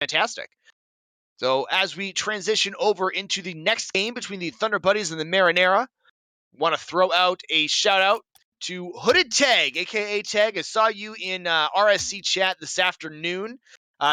fantastic. So as we transition over into the next game between the Thunder Buddies and the Marinara, want to throw out a shout out to Hooded Tag, aka Tag. I saw you in RSC chat this afternoon.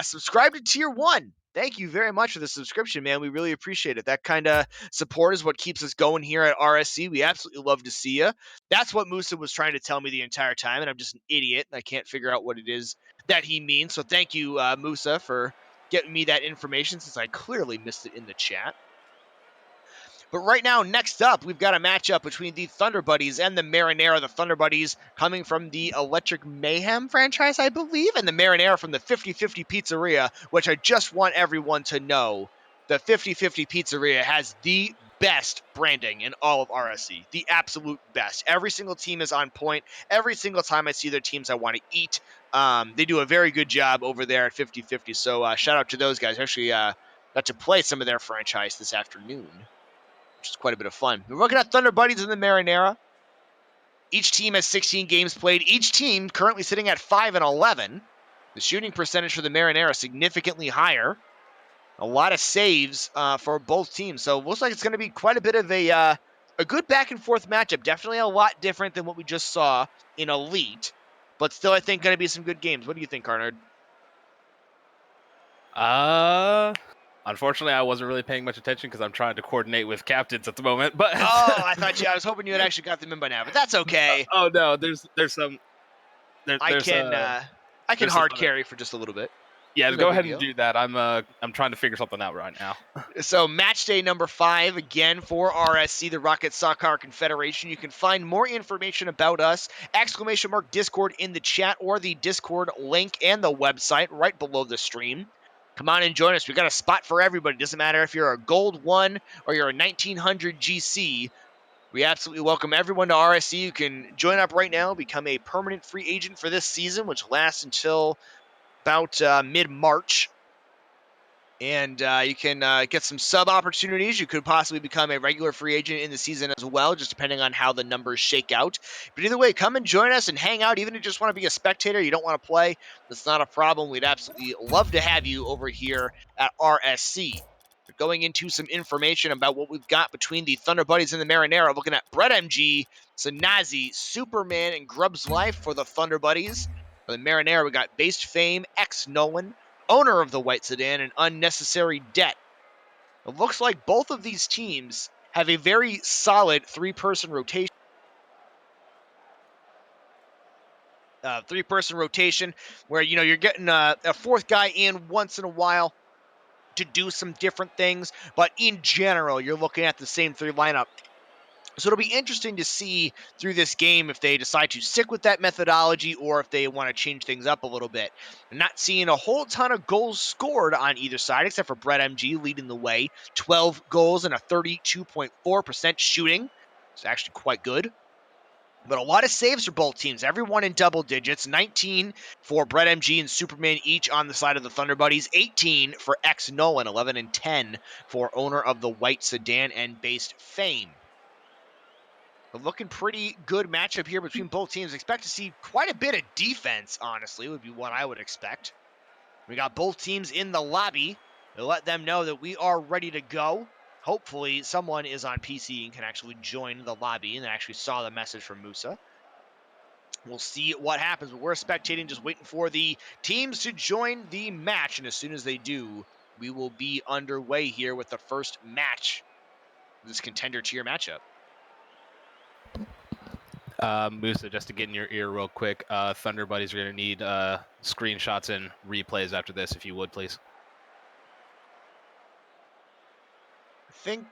Subscribe to Tier 1. Thank you very much for the subscription, man. We really appreciate it. That kind of support is what keeps us going here at RSC. We absolutely love to see you. That's what Musah was trying to tell me the entire time, and I'm just an idiot, and I can't figure out what it is that he means. So thank you, Musah, for getting me that information, since I clearly missed it in the chat. But right now, next up, we've got a matchup between the Thunder Buddies and the Marinara. The Thunder Buddies coming from the Electric Mayhem franchise, I believe, and the Marinara from the 50/50 Pizzeria, which I just want everyone to know. The 50/50 Pizzeria has the best branding in all of RSC. The absolute best. Every single team is on point. Every single time I see their teams, I want to eat. They do a very good job over there at 50/50. So shout out to those guys. I actually got to play some of their franchise this afternoon, which is quite a bit of fun. We're looking at Thunder Buddies and the Marinara. Each team has 16 games played. Each team currently sitting at 5-11. The shooting percentage for the Marinara significantly higher. A lot of saves for both teams. So it looks like it's going to be quite a bit of a good back and forth matchup. Definitely a lot different than what we just saw in Elite, but still I think going to be some good games. What do you think, Carnard? Unfortunately, I wasn't really paying much attention because I'm trying to coordinate with captains at the moment. But I was hoping you had actually got them in by now, but that's okay. Oh no, there's some. I can hard carry for just a little bit. Yeah, go ahead and do that. I'm trying to figure something out right now. So match day number 5 again for RSC, the Rocket Soccar Confederation. You can find more information about us, !Discord in the chat, or the Discord link and the website right below the stream. Come on and join us. We've got a spot for everybody. Doesn't matter if you're a Gold 1 or you're a 1900 GC. We absolutely welcome everyone to RSC. You can join up right now, become a permanent free agent for this season, which lasts until about mid-March. And you can get some sub opportunities. You could possibly become a regular free agent in the season as well, just depending on how the numbers shake out. But either way, come and join us and hang out. Even if you just want to be a spectator, you don't want to play, that's not a problem. We'd absolutely love to have you over here at RSC. We're going into some information about what we've got between the Thunder Buddies and the Marinara. Looking at Brett MG, Sanazi, Superman, and Grub's Life for the Thunder Buddies. For the Marinara, we got Based Fame, X Nolan, owner of the white sedan, and Unnecessary Debt. It looks like both of these teams have a very solid three-person rotation. Three-person rotation where, you're getting a fourth guy in once in a while to do some different things, but in general, you're looking at the same three lineup. So it'll be interesting to see through this game if they decide to stick with that methodology or if they want to change things up a little bit. I'm not seeing a whole ton of goals scored on either side, except for Brett MG leading the way. 12 goals and a 32.4% shooting. It's actually quite good. But a lot of saves for both teams. Everyone in double digits. 19 for Brett MG and Superman each on the side of the Thunder Buddies. 18 for X Nolan. 11 and 10 for owner of the white sedan and Based Fame. A looking pretty good matchup here between both teams. Expect to see quite a bit of defense, honestly, would be what I would expect. We got both teams in the lobby to let them know that we are ready to go. Hopefully someone is on PC and can actually join the lobby and actually saw the message from Musah. We'll see what happens, but we're spectating, just waiting for the teams to join the match. And as soon as they do, we will be underway here with the first match of this contender tier matchup. Musah, just to get in your ear real quick, Thunder Buddies are going to need screenshots and replays after this, if you would, please.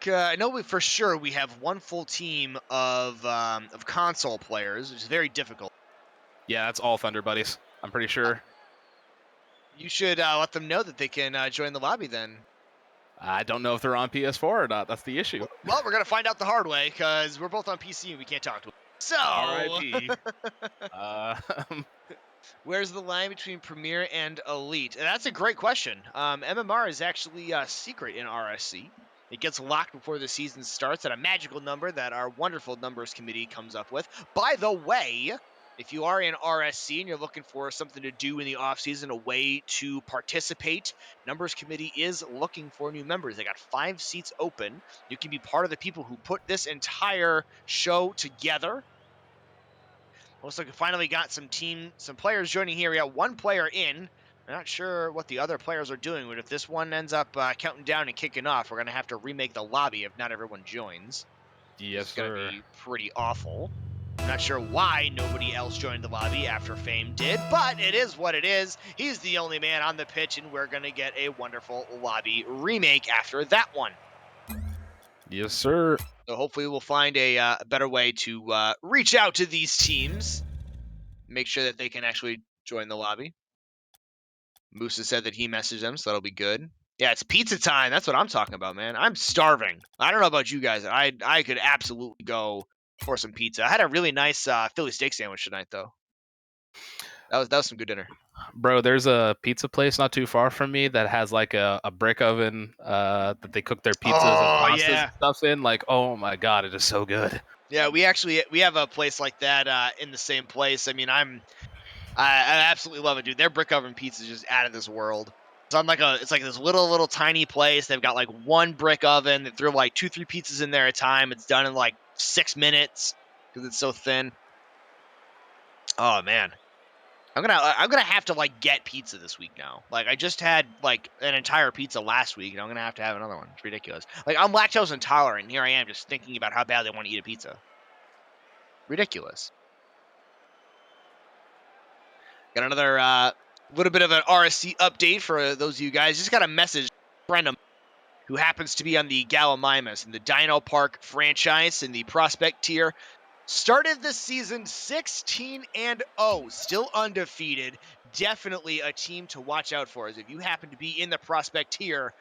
I know for sure we have one full team of console players, which is very difficult. Yeah, that's all Thunder Buddies, I'm pretty sure. You should let them know that they can join the lobby then. I don't know if they're on PS4 or not. That's the issue. Well, we're going to find out the hard way because we're both on PC and we can't talk to them. So, R.I.P. Where's the line between Premier and Elite? And that's a great question. MMR is actually secret in RSC. It gets locked before the season starts at a magical number that our wonderful numbers committee comes up with. By the way, If you are in RSC and you're looking for something to do in the offseason, a way to participate, Numbers Committee is looking for new members. They got 5 seats open. You can be part of the people who put this entire show together. Looks like we finally got some players joining here. We got 1 player in. I'm not sure what the other players are doing, but if this one ends up counting down and kicking off, we're going to have to remake the lobby if not everyone joins. Yes, It's going to sir. be pretty awful. I'm not sure why nobody else joined the lobby after Fame did, but it is what it is. He's the only man on the pitch, and we're going to get a wonderful lobby remake after that one. Yes, sir. So hopefully we'll find a better way to reach out to these teams, make sure that they can actually join the lobby. Musah said that he messaged them, so that'll be good. Yeah, it's pizza time. That's what I'm talking about, man. I'm starving. I don't know about you guys. I could absolutely go for some pizza. I had a really nice Philly steak sandwich tonight, though. That was some good dinner. Bro, there's a pizza place not too far from me that has like a brick oven that they cook their pizzas and pastas and stuff in. Like, oh my god, it is so good. Yeah, we have a place like that in the same place. I mean, I absolutely love it, dude. Their brick oven pizza is just out of this world. It's like this little tiny place. They've got like 1 brick oven. They throw like 2-3 pizzas in there at a time. It's done in like 6 minutes because it's so thin. Oh man, I'm gonna have to like get pizza this week now. Like I just had like an entire pizza last week, and I'm gonna have to have another one. It's ridiculous. Like I'm lactose intolerant, and here I am just thinking about how bad I want to eat a pizza. Ridiculous. Got another little bit of an RSC update for those of you guys. Just got a message from a friend of mine who happens to be on the Gallimimus in the Dino Park franchise in the prospect tier. Started the season 16-0, still undefeated. Definitely a team to watch out for. As if you happen to be in the prospect tier,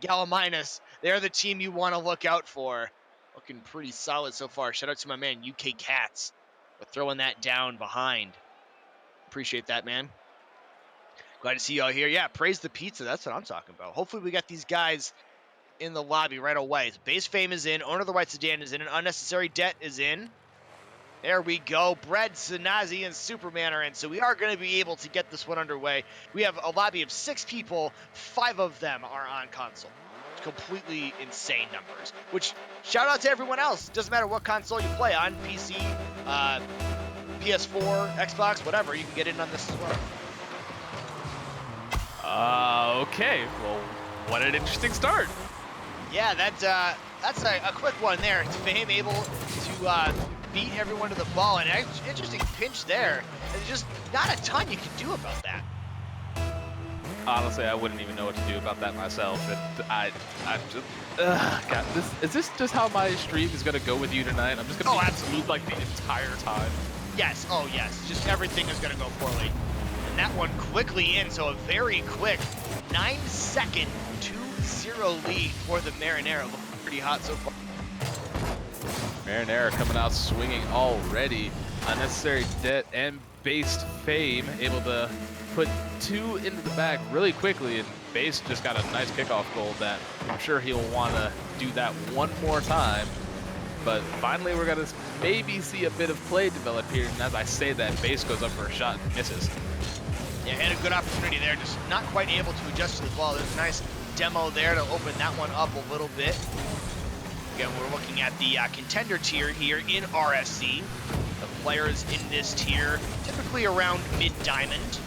Gallimimus, they're the team you want to look out for. Looking pretty solid so far. Shout out to my man UK Cats for throwing that down behind. Appreciate that, man. Glad to see y'all here. Yeah, praise the pizza. That's what I'm talking about. Hopefully we got these guys in the lobby right away. Base Fame is in. Owner of the White Sedan is in. An Unnecessary Debt is in. There we go. Bread, Sanazi, and Superman are in. So we are going to be able to get this one underway. We have a lobby of 6 people. 5 of them are on console. Completely insane numbers. Which, shout out to everyone else. Doesn't matter what console you play on. PC, PS4, Xbox, whatever. You can get in on this as well. Okay. Well, what an interesting start. Yeah, that's a quick one there. Fame able to beat everyone to the ball. And an interesting pinch there. There's just not a ton you can do about that. Honestly, I wouldn't even know what to do about that myself. I just, God, is this just how my stream is gonna go with you tonight? I'm just gonna be absolutely like the entire time. Yes, oh yes, just everything is gonna go poorly. And that one quickly in, so a very quick 9-second 2-0 lead for the Marinara. Looking pretty hot so far. Marinara coming out swinging already. Unnecessary Debt and Based Fame able to put 2 into the bag really quickly, and Base just got a nice kickoff goal that I'm sure he'll want to do that one more time. But finally we're going to maybe see a bit of play develop here, and as I say that, Base goes up for a shot and misses. Yeah, had a good opportunity there, just not quite able to adjust to the ball. There's a nice demo there to open that one up a little bit. Again, we're looking at the Contender tier here in RSC. The players in this tier typically around mid-diamond.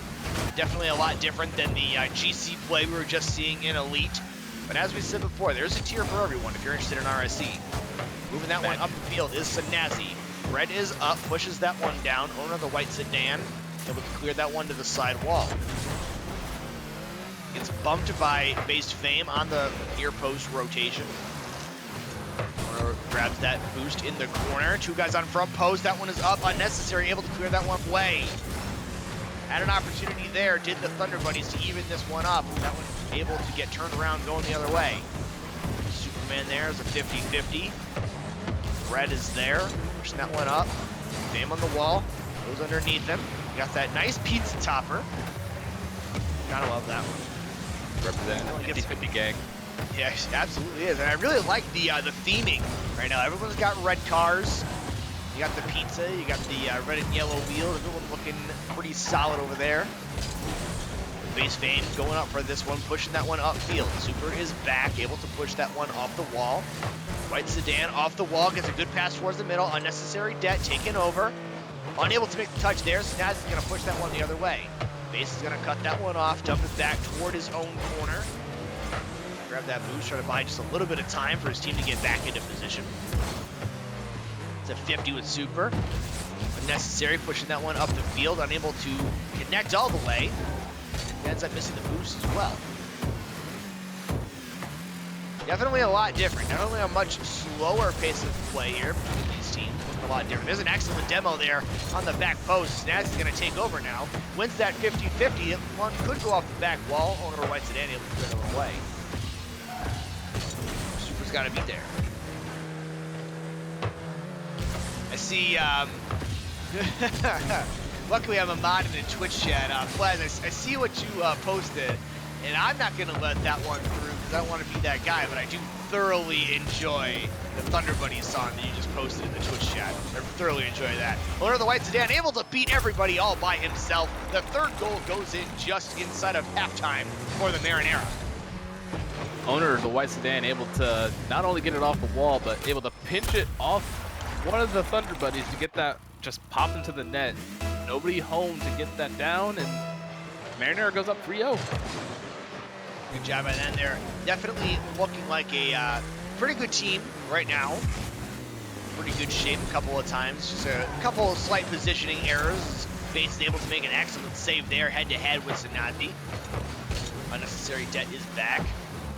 Definitely a lot different than the GC play we were just seeing in Elite. But as we said before, there's a tier for everyone if you're interested in RSC. Moving that one up the field is Sanazi. Red is up, pushes that one down. Owner of the White Sedan able to clear that one to the side wall. Gets bumped by Based Fame on the near post rotation. Owner grabs that boost in the corner. 2 guys on front post. That one is up. Unnecessary. Able to clear that one away. Had an opportunity there. Did the Thunder Buddies to even this one up. That one able to get turned around going the other way. Superman there is a 50-50. Red is there. Pushing that one up. Fame on the wall. Goes underneath him. Got that nice pizza topper. Gotta love that one. Representing the 50-50 gang. Yeah, it absolutely is. And I really like the theming right now. Everyone's got red cars. You got the pizza, you got the red and yellow wheel. The one looking pretty solid over there. Base Fame going up for this one, pushing that one upfield. Super is back, able to push that one off the wall. White Sedan off the wall, gets a good pass towards the middle. Unnecessary debt taken over. Unable to make the touch there. Snaz is going to push that one the other way. Base is going to cut that one off, dump it back toward his own corner. Grab that boost, try to buy just a little bit of time for his team to get back into position. It's a 50 with Super. Unnecessary, pushing that one up the field, unable to connect all the way. He ends up missing the boost as well. Definitely a lot different. Definitely a much slower pace of play here between these teams. A lot different. There's an excellent demo there on the back post. Snaz is going to take over now. Wins that 50-50. One could go off the back wall. Owner White Sedan able to clear it away. Super's got to be there. I see. Luckily, I'm a mod in the Twitch chat. Plaz, I see what you posted, and I'm not going to let that one through because I don't want to be that guy, but I do thoroughly enjoy the Thunder Buddies song that you just posted in the Twitch chat. I thoroughly enjoy that. Owner of the White Sedan able to beat everybody all by himself. The third goal goes in just inside of halftime for the Marinara. Owner of the White Sedan able to not only get it off the wall, but able to pinch it off one of the Thunder Buddies to get that just pop into the net. Nobody home to get that down, and Marinara goes up 3-0. Good job by them. They're definitely looking like a pretty good team right now. Pretty good shape a couple of times. Just a couple of slight positioning errors. Bates is able to make an excellent save there, head-to-head with Sanadi. Unnecessary debt is back.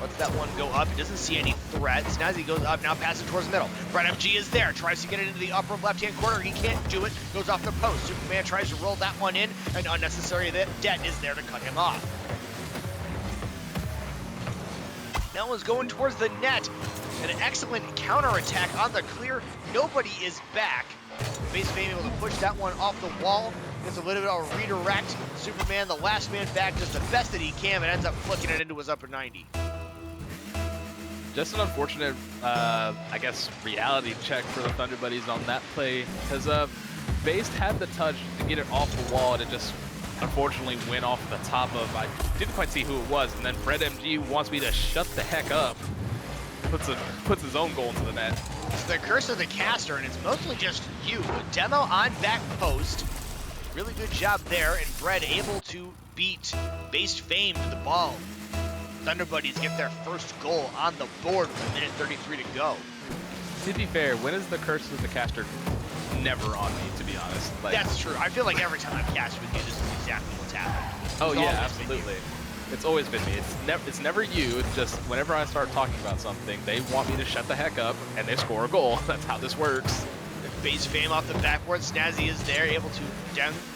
Lets that one go up. He doesn't see any threat. Snazzy goes up, now passing towards the middle. Brett MG is there, tries to get it into the upper left-hand corner. He can't do it, goes off the post. Superman tries to roll that one in, and unnecessary debt is there to cut him off. That one's going towards the net. An excellent counterattack on the clear. Nobody is back. Base Fame able to push that one off the wall. Gets a little bit of a redirect. Superman, the last man back, does the best that he can, and ends up flicking it into his upper 90. Just an unfortunate, I guess, reality check for the Thunder Buddies on that play, because Base had the touch to get it off the wall, and it just unfortunately went off the top of, I didn't quite see who it was, and then Fred MG wants me to shut the heck up. Puts his own goal into the net. It's the curse of the caster, and it's mostly just you. Demo on back post. Really good job there, and Fred able to beat Base Fame to the ball. Thunder Buddies get their first goal on the board with a minute 33 to go. To be fair, when is the curse of the caster never on me, to be honest? Like, that's true. I feel like every time I've cast with you, this is exactly what's happened. Oh yeah, absolutely. It's always been me. It's never you. It's just whenever I start talking about something, they want me to shut the heck up, and they score a goal. That's how this works. Base Fame off the backboard. Snazzy is there, able to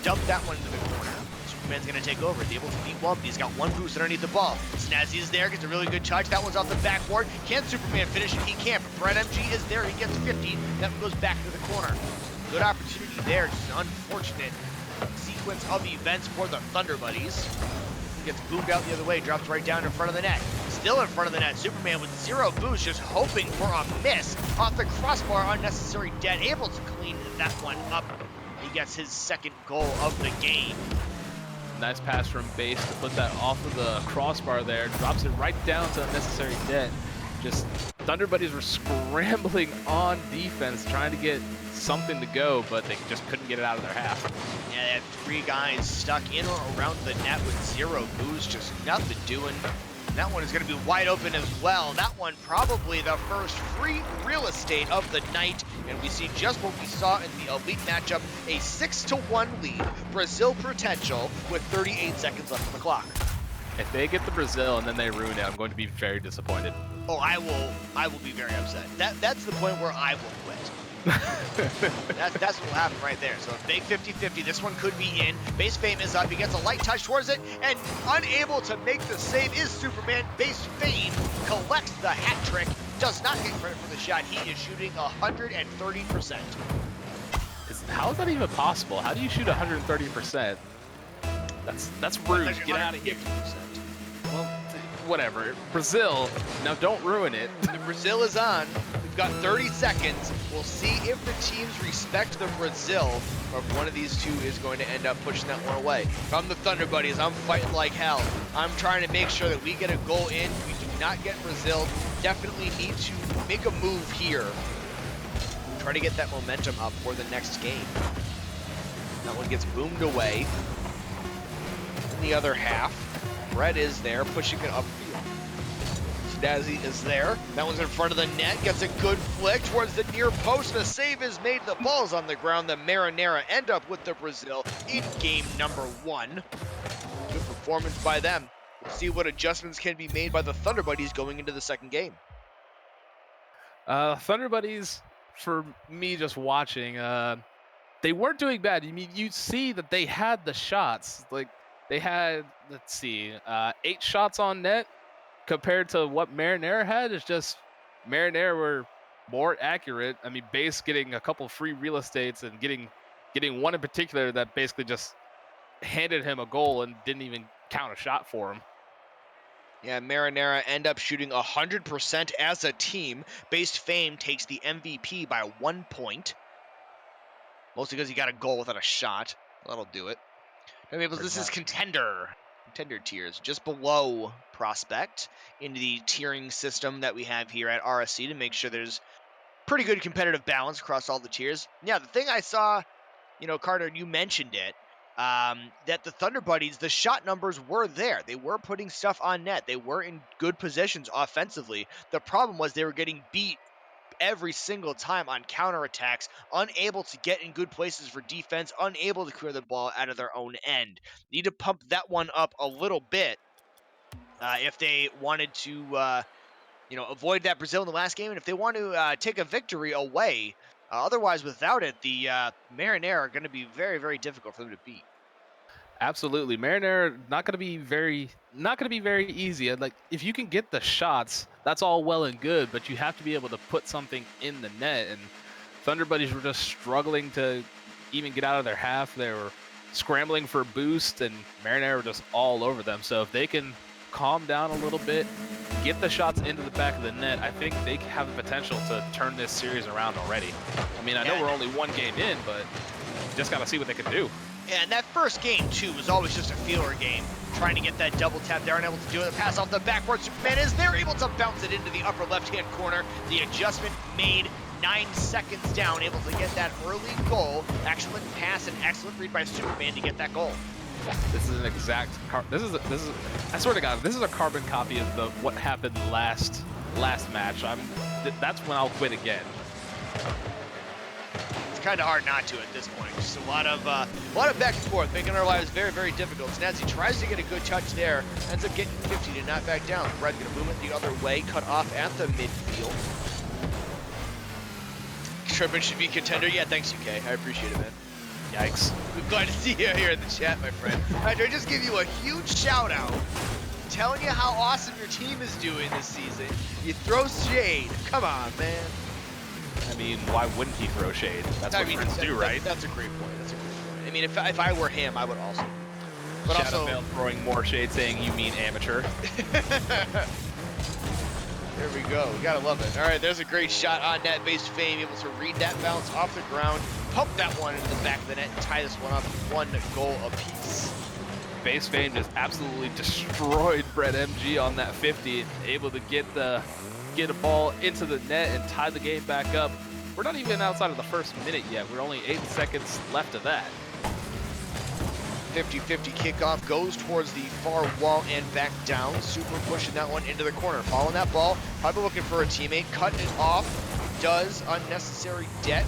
dump that one into the corner. Superman's going to take over. He's able to beat Wumpy. He's got one boost underneath the ball. Snazzy is there, gets a really good touch. That one's off the backboard. Can Superman finish it? He can't. But Brett MG is there. He gets 50. That one goes back to the corner. Good opportunity there. Just an unfortunate sequence of events for the Thunder Buddies. Gets boomed out the other way, drops right down in front of the net. Still in front of the net, Superman with 0 boost, just hoping for a miss. Off the crossbar, unnecessary debt, able to clean that one up. He gets his second goal of the game. Nice pass from Base to put that off of the crossbar there. Drops it right down to unnecessary debt. Just Thunder Buddies were scrambling on defense, trying to get something to go, but they just couldn't get it out of their half. Yeah, they had 3 guys stuck in or around the net with 0 boost, just nothing doing. That one is going to be wide open as well. That one probably the first free real estate of the night, and we see just what we saw in the elite matchup, a 6-1 lead, Brazil potential with 38 seconds left on the clock. If they get the Brazil and then they ruin it, I'm going to be very disappointed. Oh, I will be very upset. That's the point where I will quit. That's what will happen right there. So a big 50-50. This one could be in. Base Fame is up. He gets a light touch towards it, and unable to make the save is Superman. Base Fame collects the hat trick. Does not get credit for the shot. He is shooting 130%. How is that even possible? How do you shoot 130%? That's rude. Get out of here. 50%. Well, whatever. Brazil, now don't ruin it. The Brazil is on. We've got 30 seconds. We'll see if the teams respect the Brazil or if one of these two is going to end up pushing that one away. If I'm the Thunder Buddies, I'm fighting like hell. I'm trying to make sure that we get a goal in. We do not get Brazil. Definitely need to make a move here. Try to get that momentum up for the next game. That one gets boomed away. In the other half, Brett is there, pushing it upfield. Snazzy is there. That one's in front of the net, gets a good flick towards the near post. The save is made, the ball's on the ground. The Marinara end up with the Brazil in game number 1. Good performance by them. We'll see what adjustments can be made by the Thunder Buddies going into the second game. Thunder Buddies, for me just watching, they weren't doing bad. I mean, you see that they had the shots. Like, they had, let's see, 8 shots on net compared to what Marinara had. It's just Marinara were more accurate. I mean, Base getting a couple free real estates and getting one in particular that basically just handed him a goal and didn't even count a shot for him. Yeah, Marinara end up shooting 100% as a team. Based Fame takes the MVP by 1 point. Mostly because he got a goal without a shot. That'll do it. This is Contender. Contender tiers, just below Prospect, into the tiering system that we have here at RSC to make sure there's pretty good competitive balance across all the tiers. Yeah, the thing I saw, Carter, you mentioned it, that the Thunder Buddies, the shot numbers were there. They were putting stuff on net. They were in good positions offensively. The problem was they were getting beat every single time on counterattacks, unable to get in good places for defense, unable to clear the ball out of their own end. Need to pump that one up a little bit if they wanted to, avoid that Brazil in the last game, and if they want to take a victory away. Otherwise, without it, the Marinara are going to be very, very difficult for them to beat. Absolutely, Marinara not going to be very easy. And, like, if you can get the shots, that's all well and good, but you have to be able to put something in the net. And Thunder Buddies were just struggling to even get out of their half. They were scrambling for a boost, and Marinara were just all over them. So if they can calm down a little bit, get the shots into the back of the net, I think they have the potential to turn this series around already. I mean, I know we're only 1 game in, but just got to see what they can do. Yeah, and that first game, too, was always just a feeler game. Trying to get that double tap there, unable to do it. The pass off the backboard. Superman is there, able to bounce it into the upper left-hand corner. The adjustment made 9 seconds down, able to get that early goal. Excellent pass and excellent read by Superman to get that goal. This is an exact. This is. I swear to God, this is a carbon copy of what happened last match. That's when I'll quit again. Kind of hard not to at this point. Just a lot of back and forth, making our lives very, very difficult. Snazzy tries to get a good touch there, ends up getting 50 to not back down. Brett's going to move it the other way, cut off at the midfield. Trippin should be Contender. Yeah, thanks, UK. I appreciate it, man. Yikes. We're glad to see you here in the chat, my friend. I just give you a huge shout out, telling you how awesome your team is doing this season. You throw shade. Come on, man. I mean, why wouldn't he throw shade? That's what friends do, right? That's a great point. I mean, if I were him, I would also. But Shadow Veil throwing more shade, saying you mean amateur. There we go. We gotta love it. All right, there's a great shot on net. Based Fame able to read that bounce off the ground, pump that one into the back of the net, and tie this one up 1 goal apiece. Base Fame just absolutely destroyed Brett MG on that 50, able to get a ball into the net and tie the game back up. We're not even outside of the first minute yet. We're only 8 seconds left of that. 50-50 kickoff goes towards the far wall and back down. Super pushing that one into the corner. Following that ball, probably looking for a teammate. Cutting it off. Does unnecessary debt.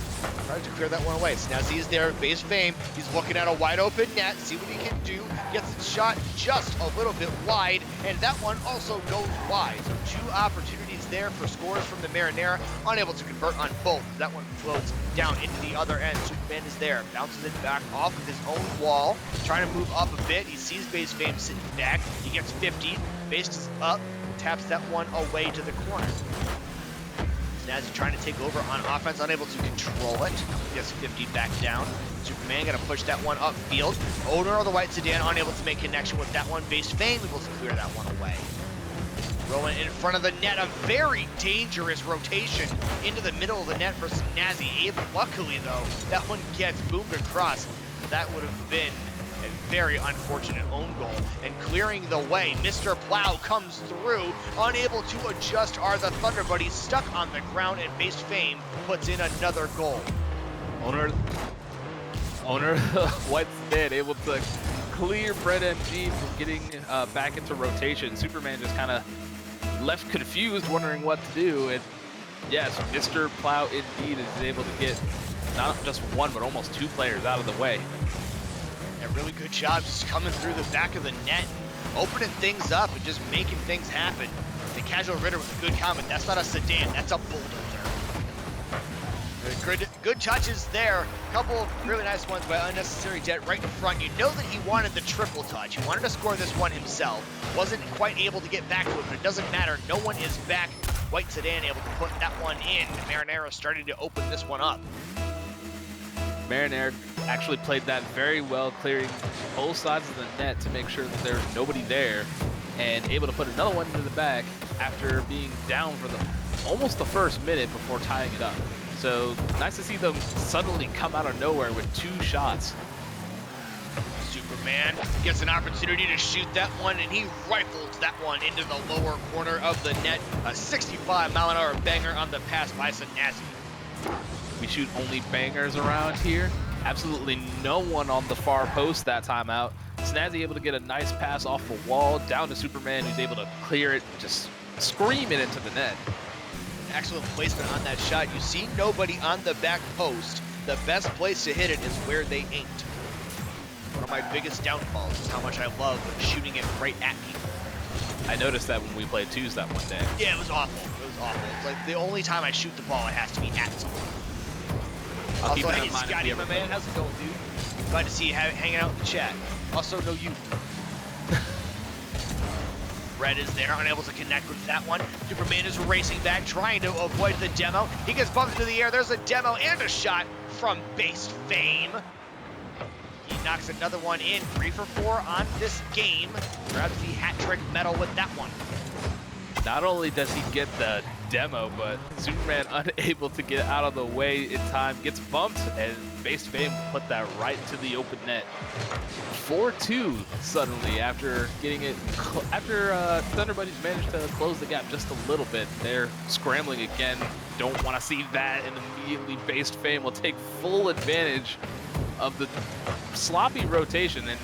Tries to clear that one away. Snazzy is there. Base Fame. He's looking at a wide open net. See what he can do. Gets it shot just a little bit wide. And that one also goes wide. So 2 opportunities there for scores from the Marinara. Unable to convert on both. That one floats down into the other end. Superman is there. Bounces it back off of his own wall. Trying to move up a bit. He sees Base Fame sitting back. He gets 50. Base is up. Taps that one away to the corner. Snazzy trying to take over on offense, unable to control it. Gets 50 back down. Superman gonna push that one upfield. Owner of the white sedan unable to make connection with that one. Base Fame able to clear that one away. Rolling in front of the net, a very dangerous rotation into the middle of the net for Snazzy. Luckily, though, that one gets boomed across. That would have been a very unfortunate own goal. And clearing the way, Mr. Plow comes through, unable to adjust are the Thunder Buddies, stuck on the ground, and Based Fame puts in another goal. Owner of the White Sedan able to clear Brett MG from getting back into rotation. Superman just kind of left confused, wondering what to do. And yes, Mr. Plow indeed is able to get not just one, but almost two players out of the way. A really good job just coming through the back of the net, opening things up and just making things happen. The Casual Ritter with a good comment. That's not a sedan, that's a bulldozer. Good touches there. A couple of really nice ones by Unnecessary Debt right in front. You know that he wanted the triple touch. He wanted to score this one himself. Wasn't quite able to get back to it, but it doesn't matter. No one is back. White Sedan able to put that one in. Marinara starting to open this one up. Marinara actually played that very well, clearing both sides of the net to make sure that there's nobody there, and able to put another one into the back after being down for almost the first minute before tying it up. So nice to see them suddenly come out of nowhere with two shots. Superman gets an opportunity to shoot that one, and he rifles that one into the lower corner of the net. A 65-mile-an-hour banger on the pass by Snazzy. We shoot only bangers around here. Absolutely no one on the far post that time out. Snazzy able to get a nice pass off the wall down to Superman, who's able to clear it, just scream it into the net. Excellent placement on that shot. You see nobody on the back post. The best place to hit it is where they ain't. One of my biggest downfalls is how much I love shooting it right at people. I noticed that when we played twos that one day. Yeah, it was awful. It was awful. It's like the only time I shoot the ball, it has to be at someone. Also, hey, Scotty, my man, how's it going, dude? Glad to see you hanging out in the chat. Also, no you. Red is there, unable to connect with that one. Superman is racing back, trying to avoid the demo. He gets bumped into the air. There's a demo and a shot from Based Fame. He knocks another one in. 3 for 4 on this game. Grabs the hat trick medal with that one. Not only does he get the demo, but Superman unable to get out of the way in time, gets bumped, and Based Fame put that right to the open net. 4-2 suddenly after getting it, after Thunder Buddies managed to close the gap just a little bit. They're scrambling again. Don't want to see that, and immediately Based Fame will take full advantage of the sloppy rotation, and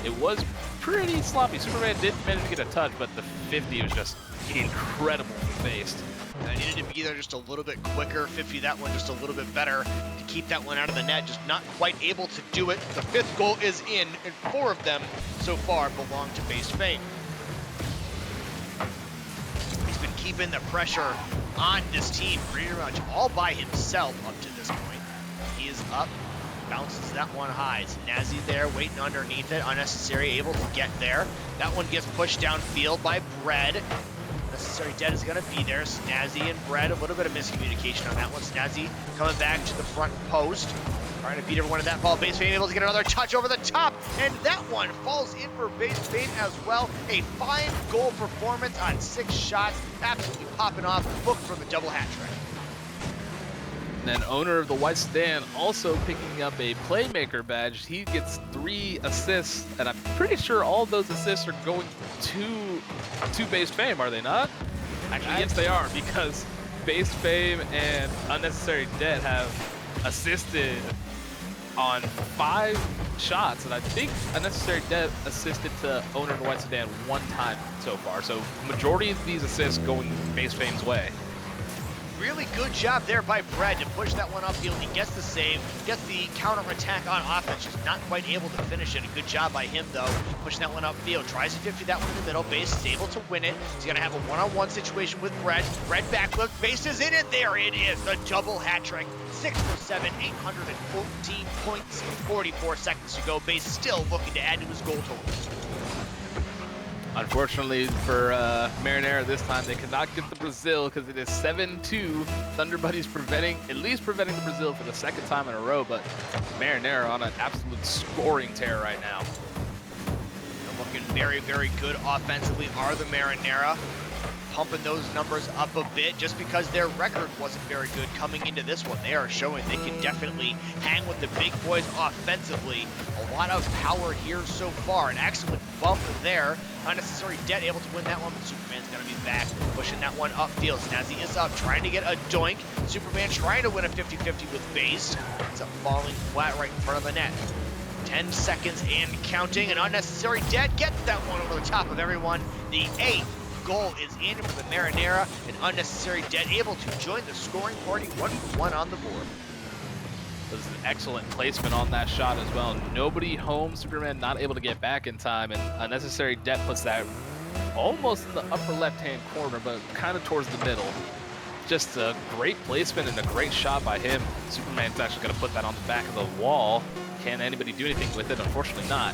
it was pretty sloppy. Superman did manage to get a touch, but the 50 was just incredible for Based. I needed to be there just a little bit quicker. 50 that one just a little bit better to keep that one out of the net. Just not quite able to do it. The 5th goal is in, and 4 of them so far belong to Based Fame. He's been keeping the pressure on this team pretty much all by himself up to this point. He is up, bounces that one high. Snazzy there waiting underneath it. Unnecessary, able to get there. That one gets pushed downfield by Bread. Unnecessary Debt is going to be there. Snazzy and Bread, a little bit of miscommunication on that one. Snazzy coming back to the front post, trying to beat everyone in that ball. Based Fame able to get another touch over the top, and that one falls in for Based Fame as well. A 5-goal performance on 6 shots, absolutely popping off, booked for the double hat trick. And then owner of the White Sedan also picking up a Playmaker badge. He gets 3 assists, and I'm pretty sure all of those assists are going to Based Fame, are they not? Actually, yes, they are, because Based Fame and Unnecessary Debt have assisted on 5 shots, and I think Unnecessary Debt assisted to owner of the White Sedan 1 time so far. So majority of these assists going Based Fame's way. Really good job there by Bread to push that one upfield. He gets the save, gets the counter attack on offense, just not quite able to finish it. A good job by him, though, pushing that one upfield. Tries to 50 that one in the middle. Based is able to win it. He's going to have a one-on-one situation with Bread. Bread back look. Based is in it. There it is. The double hat trick. 6 for 7, 814 points. 44 seconds to go. Based still looking to add to his goal total. Unfortunately for Marinara this time, they could not get the Brazil because it is 7-2. Thunder Buddies at least preventing the Brazil for the 2nd time in a row, but Marinara on an absolute scoring tear right now. They're looking very, very good offensively are the Marinara. pumping those numbers up a bit just because their record wasn't very good coming into this one. They are showing they can definitely hang with the big boys offensively. A lot of power here so far. An excellent bump there. Unnecessary debt able to win that one, but Superman's going to be back, pushing that one upfield. Snazzy is up, trying to get a doink. Superman trying to win a 50-50 with base. Ends up falling flat right in front of the net. 10 seconds and counting. An unnecessary debt gets that one over the top of everyone. The 8th goal is in for the Marinara. An unnecessary debt able to join the scoring party 1-1 on the board. This is an excellent placement on that shot as well. Nobody home. Superman not able to get back in time, and unnecessary debt puts that almost in the upper left-hand corner, but kind of towards the middle. Just a great placement and a great shot by him. Superman's actually going to put that on the back of the wall. Can anybody do anything with it? Unfortunately not.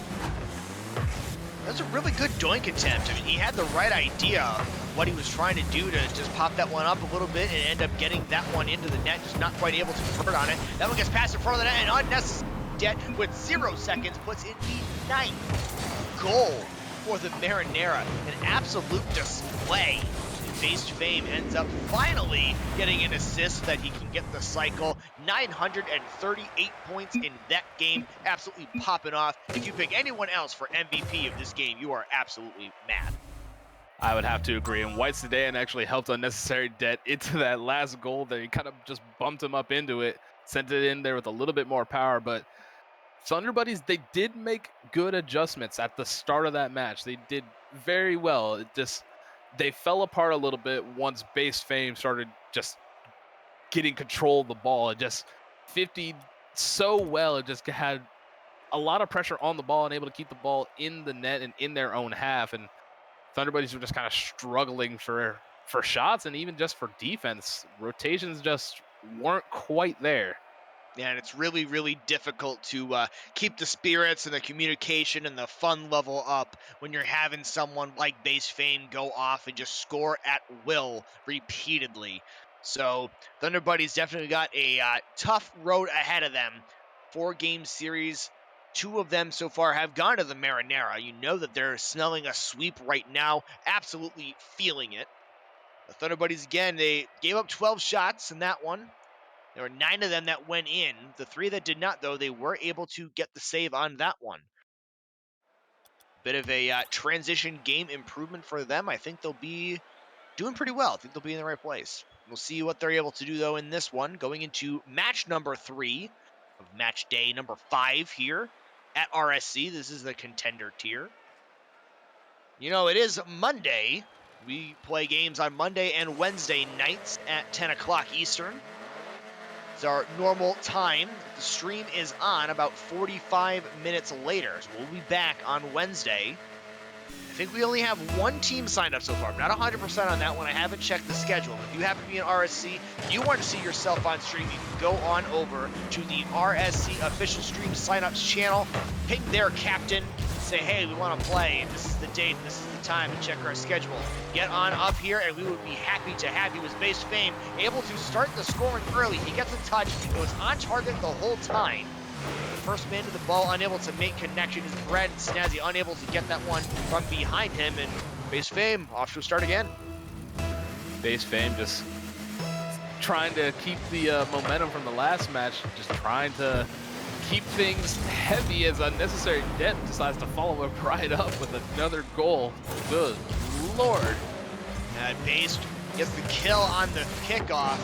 That's a really good doink attempt. I mean, he had the right idea what he was trying to do to just pop that one up a little bit and end up getting that one into the net, just not quite able to convert on it. That one gets passed in front of the net, and unnecessary debt with 0 seconds puts in the 9th goal for the Marinara. An absolute display. Based Fame ends up finally getting an assist that he can get the cycle. 938 points in that game. Absolutely popping off. If you pick anyone else for MVP of this game, you are absolutely mad. I would have to agree. And White Sedan actually helped unnecessary debt into that last goal there. He kind of just bumped him up into it, sent it in there with a little bit more power. But Thunder Buddies, they did make good adjustments at the start of that match. They did very well. It just, they fell apart a little bit once Base Fame started just getting control of the ball. It just 50'd so well. It just had a lot of pressure on the ball and able to keep the ball in the net and in their own half. And Thunder Buddies were just kind of struggling for shots and even just for defense. Rotations just weren't quite there. Yeah, and it's really, really difficult to keep the spirits and the communication and the fun level up when you're having someone like Base Fame go off and just score at will repeatedly. So Thunder Buddies definitely got a tough road ahead of them. 4-game series. 2 of them so far have gone to the Marinara. You know that they're smelling a sweep right now, absolutely feeling it. The Thunder Buddies, again, they gave up 12 shots in that one. There were 9 of them that went in. The 3 that did not, though, they were able to get the save on that one. Bit of a transition game improvement for them. I think they'll be doing pretty well. I think they'll be in the right place. We'll see what they're able to do, though, in this one. Going into match number 3 of match day number 5 here at RSC. This is the Contender tier. You know, it is Monday. We play games on Monday and Wednesday nights at 10 o'clock Eastern. It's our normal time. The stream is on about 45 minutes later. So we'll be back on Wednesday. I think we only have 1 team signed up so far. I'm not 100% on that one. I haven't checked the schedule. If you happen to be in RSC, you want to see yourself on stream, you can go on over to the RSC official stream signups channel, ping their captain, say, hey, we want to play. This is the date, this is the time, and check our schedule. Get on up here, and we would be happy to have you as Base Fame able to start the scoring early. He gets a touch. It was on target the whole time. First man to the ball, unable to make connection, is Brad Snazzy, unable to get that one from behind him, and Base Fame off to a start again. Base Fame just trying to keep the momentum from the last match, just trying to keep things heavy as unnecessary debt decides to follow it right up with another goal. Good Lord. Base gets the kill on the kickoff.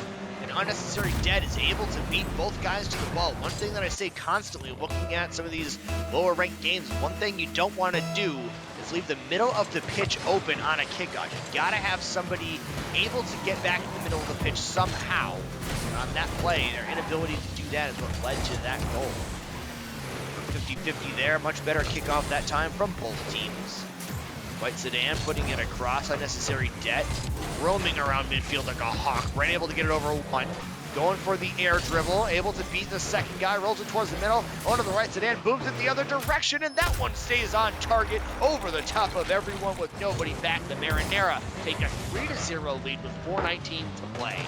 Unnecessary debt is able to beat both guys to the ball. One thing that I say constantly looking at some of these lower ranked games, one thing you don't want to do is leave the middle of the pitch open on a kickoff. You gotta have somebody able to get back in the middle of the pitch somehow. And on that play, their inability to do that is what led to that goal. 50-50 there, much better kickoff that time from both teams. White Sedan putting it across, unnecessary debt, roaming around midfield like a hawk, right able to get it over 1. Going for the air dribble, able to beat the second guy, rolls it towards the middle, onto the right, Sedan booms it the other direction, and that one stays on target over the top of everyone with nobody back. The Marinara take a 3-0 lead with 4:19 to play.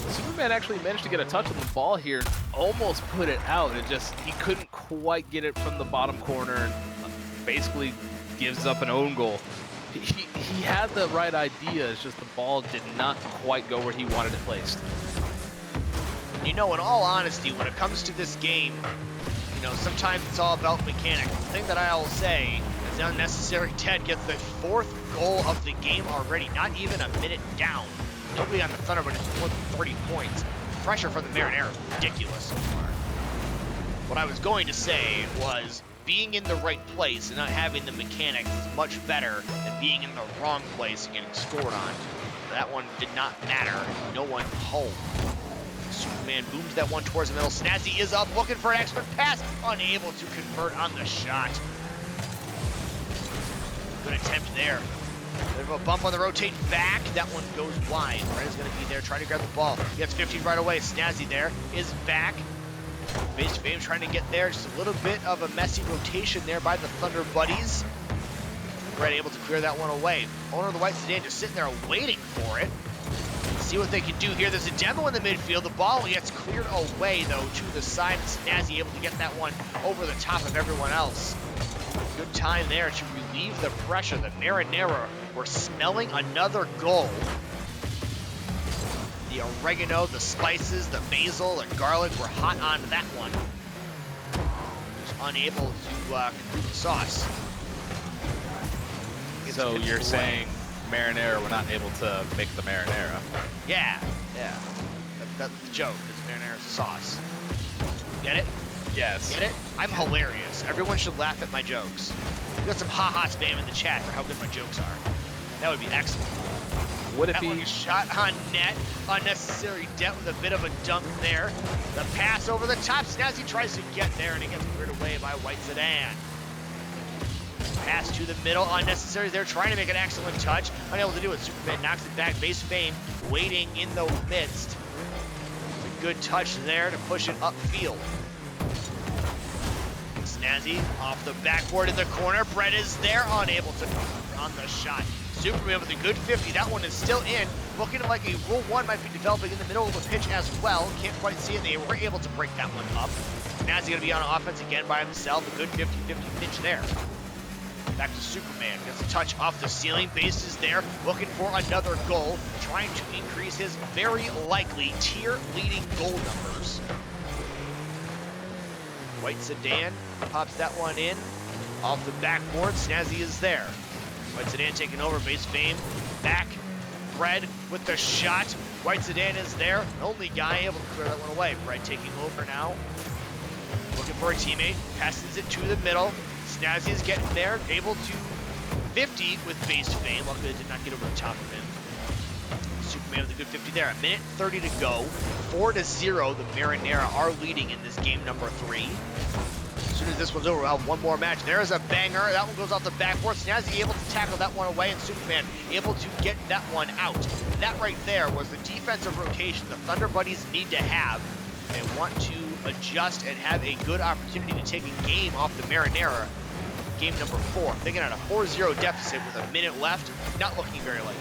Superman actually managed to get a touch on the ball here and almost put it out. It just, he couldn't quite get it from the bottom corner and basically gives up an own goal. He had the right idea, it's just the ball did not quite go where he wanted it placed. You know, in all honesty, when it comes to this game, you know, sometimes it's all about mechanics. The thing that I will say is unnecessary Ted gets the 4th goal of the game already, not even a minute down. Nobody on the Thunder, but it's more than 30 points. Pressure from the Marinara is ridiculous so far. What I was going to say was being in the right place and not having the mechanics is much better than being in the wrong place and getting scored on. That one did not matter. No one home. Superman booms that one towards the middle. Snazzy is up, looking for an expert pass. Unable to convert on the shot. Good attempt there. Bit of a bump on the rotate back. That one goes wide. Red is going to be there trying to grab the ball. He gets 15 right away. Snazzy there is back. Based Fame trying to get there. Just a little bit of a messy rotation there by the Thunder Buddies. Red able to clear that one away. Owner of the white sedan just sitting there waiting for it. See what they can do here. There's a demo in the midfield. The ball gets cleared away, though, to the side. Snazzy able to get that one over the top of everyone else. Good time there to relieve the pressure. The Marinara were smelling another goal. The oregano, the spices, the basil, the garlic were hot on that one. Just unable to complete the sauce. So you're saying Marinara were not able to make the Marinara? Yeah. That's the joke. It's Marinara's sauce. Get it? Yes. Get it? I'm hilarious. Everyone should laugh at my jokes. We got some ha-ha spam in the chat for how good my jokes are. That would be excellent. Would it that be one shot on net? Unnecessary debt with a bit of a dunk there. The pass over the top. Snazzy tries to get there and it gets cleared away by White Sedan. Pass to the middle. Unnecessary. They're trying to make an excellent touch. Unable to do it. Superman knocks it back. Base Fame waiting in the midst. A good touch there to push it upfield. Snazzy off the backboard in the corner. Brett is there, unable to on the shot. Superman with a good 50. That one is still in. Looking like a Rule 1 might be developing in the middle of the pitch as well. Can't quite see it. They were able to break that one up. Snazzy going to be on offense again by himself. A good 50-50 pitch there. Back to Superman. Gets a touch off the ceiling. Base is there. Looking for another goal. Trying to increase his very likely tier-leading goal numbers. White Sedan pops that one in. Off the backboard. Snazzy is there. White Sedan taking over. Base Fame back. Fred with the shot. White Sedan is there. Only guy able to clear that one away. Fred taking over now. Looking for a teammate. Passes it to the middle. Snazzy is getting there. Able to 50 with Base Fame. Luckily it did not get over the top of him. Superman with a good 50 there. 1:30 to go. 4-0. The Marinara are leading in this game number 3. As soon as this one's over, we'll have one more match. There's a banger. That one goes off the backboard. Snazzy able to tackle that one away, and Superman able to get that one out. That right there was the defensive rotation the Thunder Buddies need to have and want to adjust and have a good opportunity to take a game off the Marinara. Game number 4. They get at a 4-0 deficit with a minute left. Not looking very likely.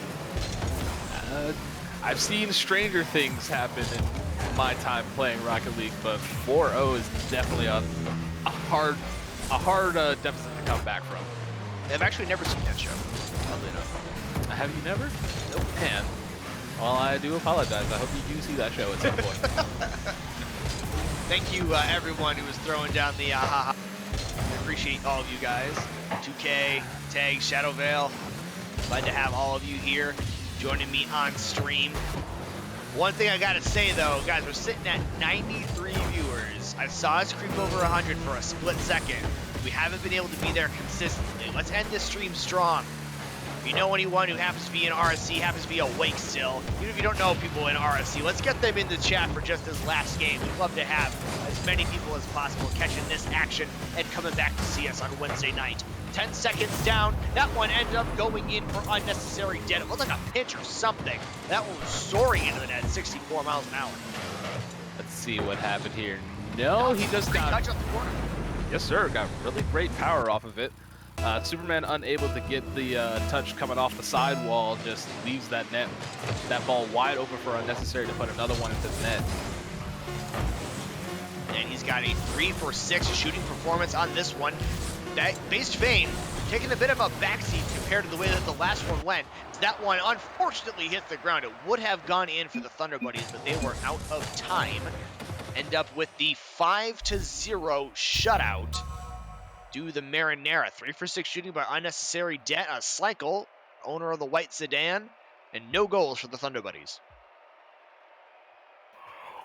I've seen stranger things happen in my time playing Rocket League, but 4-0 is definitely a hard deficit to come back from. I've actually never seen that show. Probably not. Have you never? Nope. Man. Well, I do apologize. I hope you do see that show at some point. Thank you, everyone who was throwing down the haha. I appreciate all of you guys. 2K, Tag, Shadow Veil. Glad to have all of you here joining me on stream. One thing I gotta say though, guys, we're sitting at 93 viewers. I saw us creep over 100 for a split second. We haven't been able to be there consistently. Let's end this stream strong. If you know anyone who happens to be in RSC, happens to be awake still, even if you don't know people in RSC, let's get them in the chat for just this last game. We'd love to have as many people as possible catching this action and coming back to see us on Wednesday night. 10 seconds down. That one ended up going in for unnecessary dead. It looked like a pitch or something. That one was soaring into the net, 64 miles an hour. Let's see what happened here. No, he just got... touch off the corner. Yes, sir. Got really great power off of it. Superman unable to get the touch coming off the sidewall, just leaves that ball wide open for unnecessary to put another one into the net. And he's got a 3 for 6 shooting performance on this one. That Base Fame taking a bit of a backseat compared to the way that the last one went. That one unfortunately hit the ground. It would have gone in for the Thunder Buddies, but they were out of time. End up with the 5-0 shutout due to the Marinara. 3 for 6 shooting by unnecessary debt. A Slankel, owner of the white sedan, and no goals for the Thunder Buddies.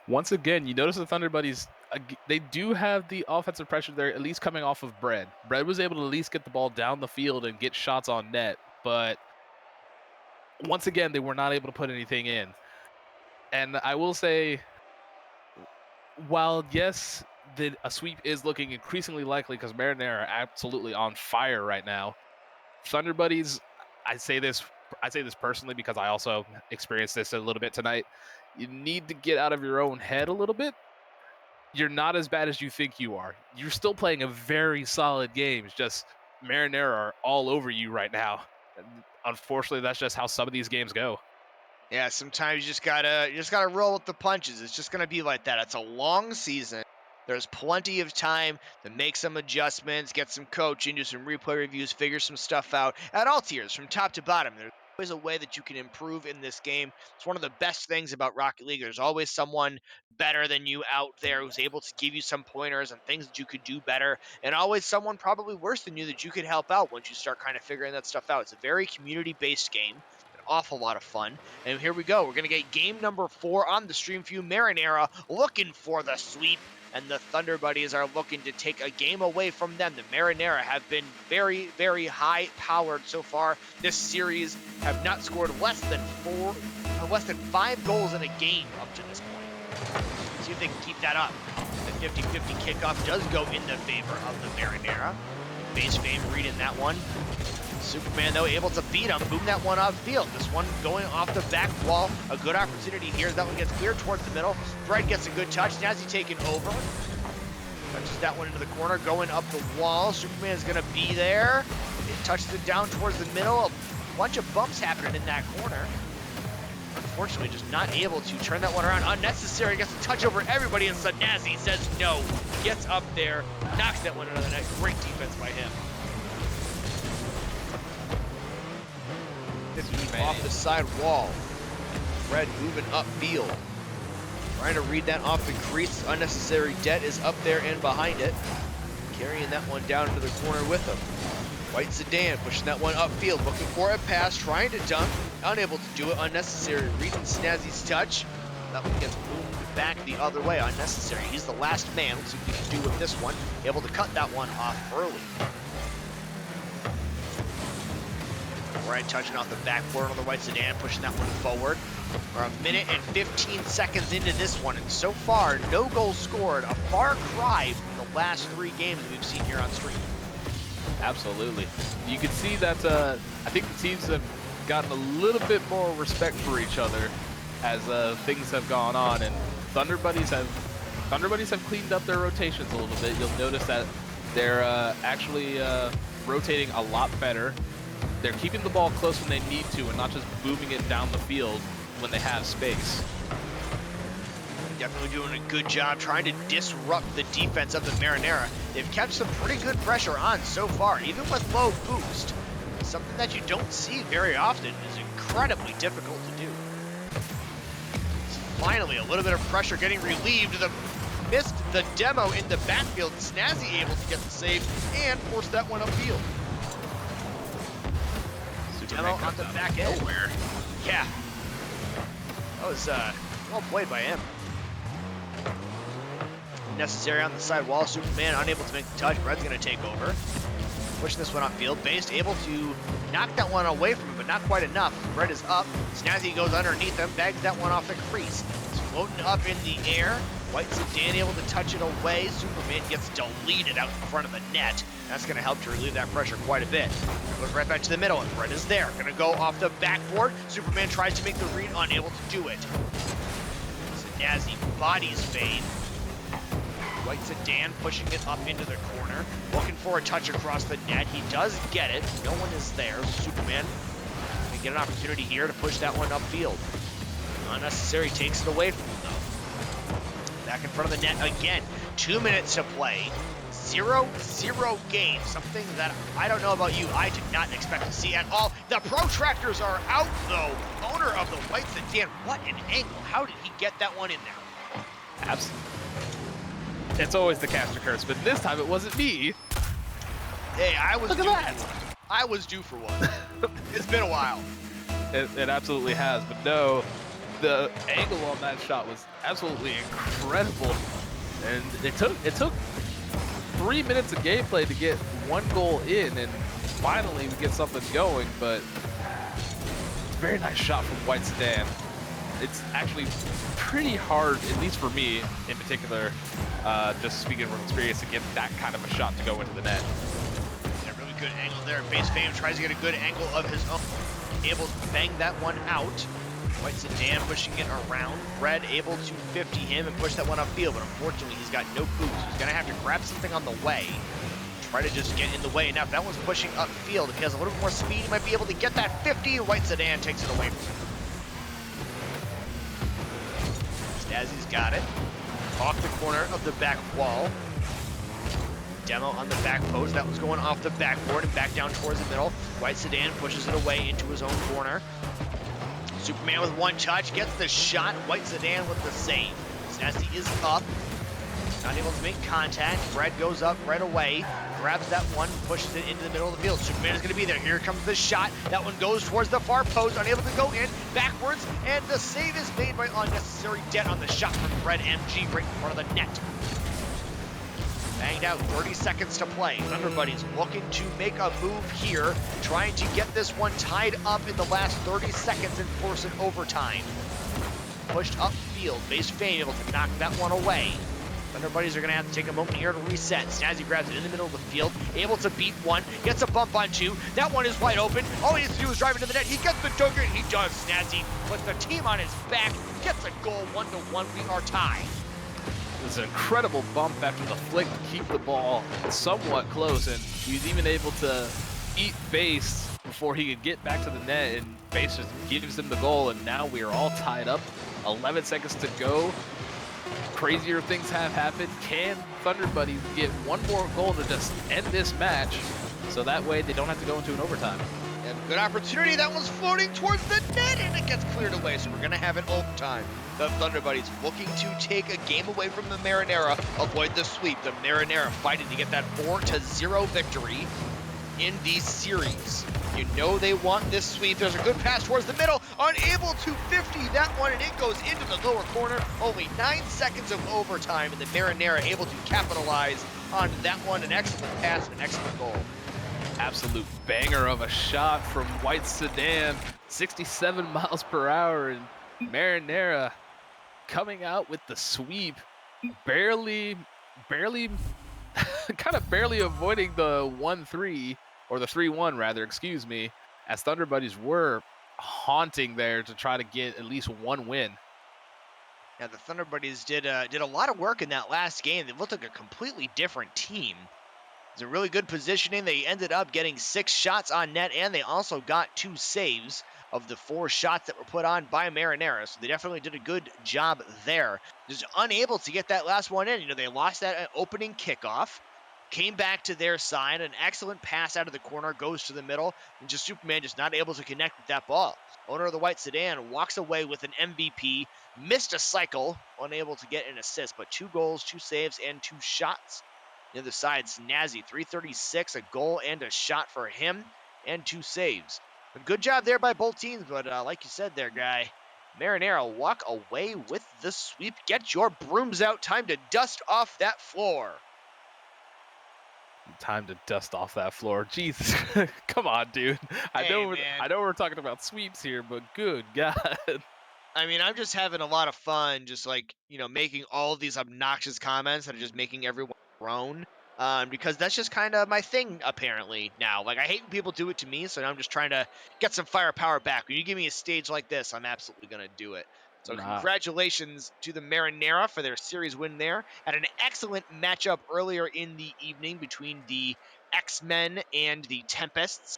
Once again, you notice the Thunder Buddies, they do have the offensive pressure there, at least coming off of Bread. Bread was able to at least get the ball down the field and get shots on net, but once again, they were not able to put anything in. And I will say, while yes, a sweep is looking increasingly likely because Marinara are absolutely on fire right now, Thunder Buddies, I say this personally because I also experienced this a little bit tonight. You need to get out of your own head a little bit. You're not as bad as you think you are. You're still playing a very solid game. It's just Marinara are all over you right now. And unfortunately, that's just how some of these games go. Yeah, sometimes you just gotta roll with the punches. It's just gonna be like that. It's a long season. There's plenty of time to make some adjustments, get some coaching, do some replay reviews, figure some stuff out at all tiers, from top to bottom. There's always a way that you can improve in this game. It's one of the best things about Rocket League. There's always someone better than you out there who's able to give you some pointers and things that you could do better, and always someone probably worse than you that you could help out once you start kind of figuring that stuff out. It's a very community-based game, an awful lot of fun. And here we go. We're going to get game number 4 on the stream view. Marinara looking for the sweep, and the Thunder Buddies are looking to take a game away from them. The Marinara have been very, very high-powered so far. This series have not scored less than 5 goals in a game up to this point. See if they can keep that up. The 50-50 kickoff does go in the favor of the Marinara. Base Fame reading that one. Superman, though, able to beat him, boom that one off field. This one going off the back wall. A good opportunity here. That one gets cleared towards the middle. Fred gets a good touch. Snazzy taking over. Touches that one into the corner, going up the wall. Superman's going to be there. It touches it down towards the middle. A bunch of bumps happening in that corner. Unfortunately, just not able to turn that one around. Unnecessary. Gets a touch over everybody, and Snazzy says no. Gets up there, knocks that one out of the net. Great defense by him. Off the side wall. Fred moving upfield. Trying to read that off the crease. Unnecessary debt is up there and behind it. Carrying that one down into the corner with him. White Sedan pushing that one upfield. Looking for a pass. Trying to dunk. Unable to do it. Unnecessary. Reading Snazzy's touch. That one gets boomed back the other way. Unnecessary. He's the last man. Let's see what he can do with this one. Able to cut that one off early. Right, touching off the backboard on the White Sedan, pushing that one forward. We're a minute and 15 seconds into this one, and so far, no goals scored. A far cry from the last 3 games we've seen here on stream. Absolutely. You can see that I think the teams have gotten a little bit more respect for each other as things have gone on, and Thunder Buddies have cleaned up their rotations a little bit. You'll notice that they're actually rotating a lot better. They're keeping the ball close when they need to and not just booming it down the field when they have space. Definitely doing a good job trying to disrupt the defense of the Marinara. They've kept some pretty good pressure on so far, even with low boost. Something that you don't see very often is incredibly difficult to do. Finally, a little bit of pressure getting relieved. Missed the demo in the backfield. Snazzy able to get the save and force that one upfield. Demo on the back end. Nowhere. Yeah. That was well played by him. Necessary on the side wall. Superman unable to make the touch. Brett's going to take over. Pushing this one upfield. Based able to knock that one away from him, but not quite enough. Brett is up. Snazzy goes underneath him. Bags that one off the crease. It's floating up in the air. White Sedan able to touch it away. Superman gets deleted out in front of the net. That's going to help to relieve that pressure quite a bit. Goes right back to the middle, and Brett is there. Going to go off the backboard. Superman tries to make the read, unable to do it. Snazzy bodies fade. White Sedan pushing it up into the corner. Looking for a touch across the net. He does get it. No one is there. Superman can get an opportunity here to push that one upfield. Unnecessary takes it away from him, though. Back in front of the net again. 2 minutes to play. 0-0 game, something that I don't know about you, I did not expect to see at all. The protractors are out though. Owner of the white sedan, what an angle. How did he get that one in there? Absolutely. It's always the caster curse, but this time it wasn't me. Hey, I was Look at due that. for one. I was due for one. It's been a while. It absolutely has, but no, the angle on that shot was absolutely incredible, and it took 3 minutes of gameplay to get one goal in, and finally we get something going. But very nice shot from White Sedan. It's actually pretty hard, at least for me in particular, just speaking from experience, to get that kind of a shot to go into the net. A really good angle there. Base Fame tries to get a good angle of his own. Able to bang that one out. White Sedan pushing it around. Red able to 50 him and push that one upfield, but unfortunately he's got no boost. He's going to have to grab something on the way. Try to just get in the way. Now if that one's pushing upfield, if he has a little bit more speed, he might be able to get that 50. White Sedan takes it away from him. Stazzy's got it. Off the corner of the back wall. Demo on the back post. That was going off the backboard and back down towards the middle. White Sedan pushes it away into his own corner. Superman with one touch gets the shot. White Sedan with the save. Stazzy is up. Not able to make contact. Red goes up right away. Grabs that one, pushes it into the middle of the field. Superman is going to be there. Here comes the shot. That one goes towards the far post. Unable to go in. Backwards. And the save is made by unnecessary debt on the shot from Red MG right in front of the net. Banged out, 30 seconds to play. Thunder Buddies looking to make a move here, trying to get this one tied up in the last 30 seconds and force an overtime. Pushed upfield, Base Fame able to knock that one away. Thunder Buddies are going to have to take a moment here to reset. Stazzy grabs it in the middle of the field, able to beat one, gets a bump on two. That one is wide open. All he has to do is drive into the net. He gets the dunk, and he does. Stazzy puts the team on his back, gets a goal, 1-1. We are tied. It's an incredible bump after the flick to keep the ball somewhat close, and he was even able to eat Base before he could get back to the net, and Base just gives him the goal, and now we are all tied up. 11 seconds to go. Crazier things have happened. Can Thunder Buddies get one more goal to just end this match, so that way they don't have to go into an overtime? And good opportunity. That was floating towards the net, and it gets cleared away. So we're going to have an overtime. The Thunder Buddies looking to take a game away from the Marinara, avoid the sweep. The Marinara fighting to get that 4-0 victory in the series. You know they want this sweep. There's a good pass towards the middle. Unable to 50 that one, and it goes into the lower corner. Only 9 seconds of overtime, and the Marinara able to capitalize on that one. An excellent pass, an excellent goal. Absolute banger of a shot from White Sedan, 67 miles per hour, and Marinara coming out with the sweep, barely, kind of barely avoiding the 1-3, or the 3-1 rather, excuse me, as Thunder Buddies were haunting there to try to get at least one win. Yeah, the Thunder Buddies did a lot of work in that last game. They looked like a completely different team. It's a really good positioning. They ended up getting 6 shots on net, and they also got 2 saves of the 4 shots that were put on by Marinara. So they definitely did a good job there. Just unable to get that last one in. You know, they lost that opening kickoff. Came back to their side. An excellent pass out of the corner goes to the middle. And just Superman just not able to connect with that ball. Owner of the White Sedan walks away with an MVP. Missed a cycle. Unable to get an assist. But 2 goals, 2 saves, and 2 shots. The other side, Snazzy, 336, a goal and a shot for him, and 2 saves. A good job there by both teams, but like you said there, guy, Marinara walk away with the sweep. Get your brooms out. Time to dust off that floor. Time to dust off that floor. Jesus, come on, dude. I know we're talking about sweeps here, but good God. I mean, I'm just having a lot of fun, just like, you know, making all of these obnoxious comments that are just making everyone groan. Because that's just kind of my thing, apparently, now. Like, I hate when people do it to me, so now I'm just trying to get some firepower back. When you give me a stage like this, I'm absolutely going to do it. So congratulations to the Marinara for their series win there. Had an excellent matchup earlier in the evening between the X-Men and the Tempests.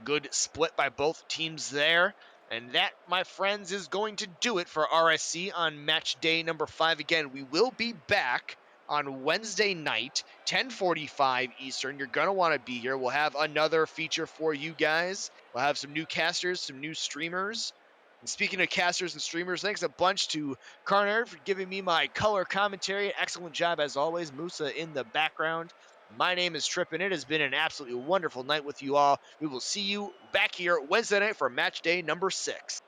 Good split by both teams there. And that, my friends, is going to do it for RSC on match day number 5. Again, we will be back on Wednesday night, 10:45 Eastern. You're going to want to be here. We'll have another feature for you guys. We'll have some new casters, some new streamers. And speaking of casters and streamers, thanks a bunch to Carner for giving me my color commentary. Excellent job as always. Musah in the background. My name is Tripp, and it has been an absolutely wonderful night with you all. We will see you back here Wednesday night for match day number 6.